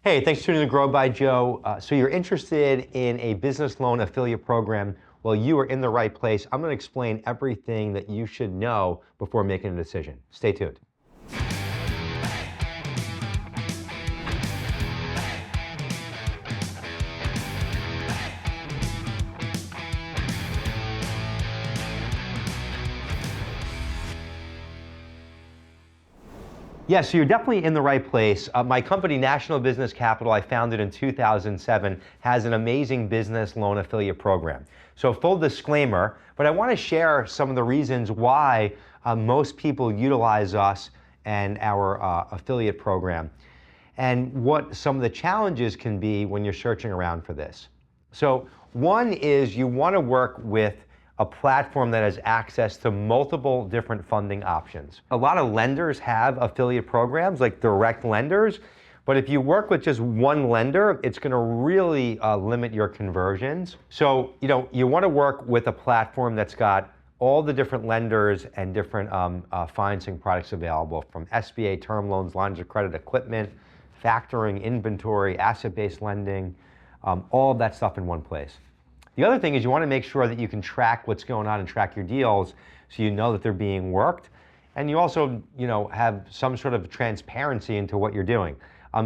Hey, thanks for tuning in to Grow by Joe. So you're interested in a business loan affiliate program? Well, you are in the right place. I'm going to explain everything that you should know before making a decision. Stay tuned. Yes, so you're definitely in the right place. My company, National Business Capital, I founded in 2007, has an amazing business loan affiliate program. So full disclaimer, but I want to share some of the reasons why most people utilize us and our affiliate program, and what some of the challenges can be when you're searching around for this. So one is you want to work with a platform that has access to multiple different funding options. A lot of lenders have affiliate programs like direct lenders, but if you work with just one lender, it's going to really limit your conversions. So, you want to work with a platform that's got all the different lenders and different financing products available, from SBA term loans, lines of credit, equipment, factoring, inventory, asset-based lending, all of that stuff in one place. The other thing is you want to make sure that you can track what's going on and track your deals so you know that they're being worked. And you also, have some sort of transparency into what you're doing.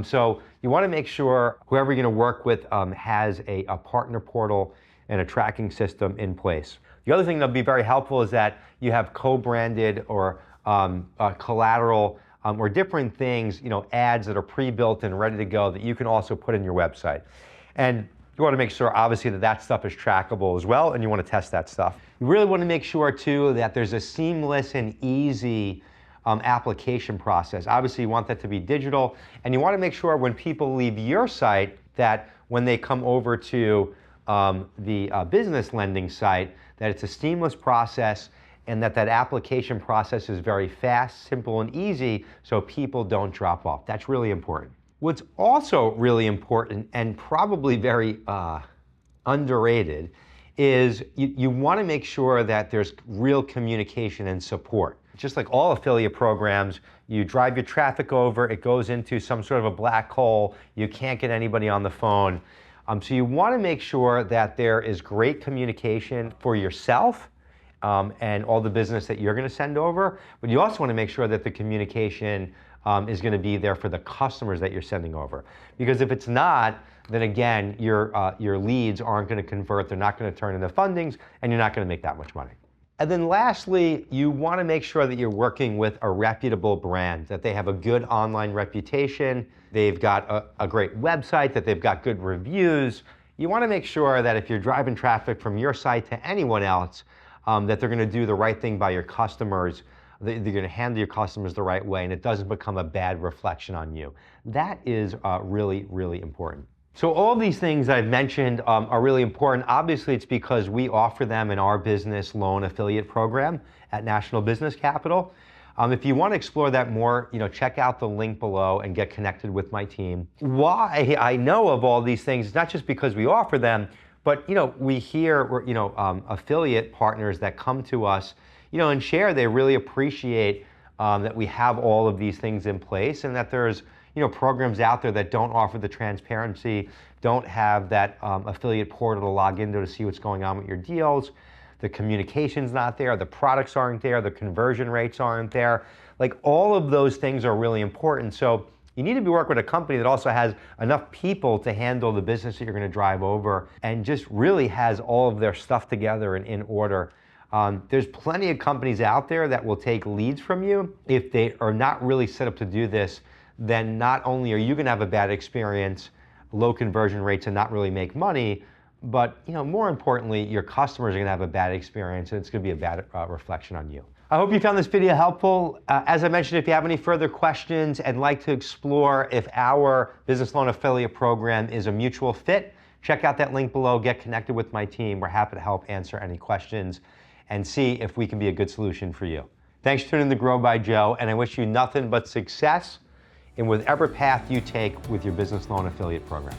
So you want to make sure whoever you're going to work with has a partner portal and a tracking system in place. The other thing that'll be very helpful is that you have co-branded or collateral or different things, ads that are pre-built and ready to go that you can also put in your website. And you want to make sure, obviously, that stuff is trackable as well, and you want to test that stuff. You really want to make sure, too, that there's a seamless and easy application process. Obviously, you want that to be digital, and you want to make sure when people leave your site that when they come over to the business lending site, that it's a seamless process and that application process is very fast, simple, and easy so people don't drop off. That's really important. What's also really important and probably very underrated is you want to make sure that there's real communication and support. Just like all affiliate programs, you drive your traffic over, it goes into some sort of a black hole, you can't get anybody on the phone. So you want to make sure that there is great communication for yourself and all the business that you're going to send over, but you also want to make sure that the communication is going to be there for the customers that you're sending over. Because if it's not, then again, your leads aren't going to convert, they're not going to turn into fundings, and you're not going to make that much money. And then lastly, you want to make sure that you're working with a reputable brand, that they have a good online reputation, they've got a great website, that they've got good reviews. You want to make sure that if you're driving traffic from your site to anyone else, that they're going to do the right thing by your customers, they're going to handle your customers the right way, and it doesn't become a bad reflection on you. That is really, really important. So all these things I've mentioned are really important. Obviously, it's because we offer them in our business loan affiliate program at National Business Capital. If you want to explore that more, check out the link below and get connected with my team. Why I know of all these things, it's not just because we offer them, but we hear affiliate partners that come to us and share they really appreciate that we have all of these things in place, and that there's programs out there that don't offer the transparency, don't have that affiliate portal to log into to see what's going on with your deals. The communication's not there, the products aren't there, the conversion rates aren't there. Like, all of those things are really important. So you need to be working with a company that also has enough people to handle the business that you're going to drive over, and just really has all of their stuff together and in order. There's plenty of companies out there that will take leads from you. If they are not really set up to do this, then not only are you going to have a bad experience, low conversion rates, and not really make money, but more importantly, your customers are going to have a bad experience, and it's going to be a bad reflection on you. I hope you found this video helpful. As I mentioned, if you have any further questions and like to explore if our business loan affiliate program is a mutual fit, check out that link below, get connected with my team. We're happy to help answer any questions and see if we can be a good solution for you. Thanks for tuning in to Grow by Joe, and I wish you nothing but success in whatever path you take with your business loan affiliate program.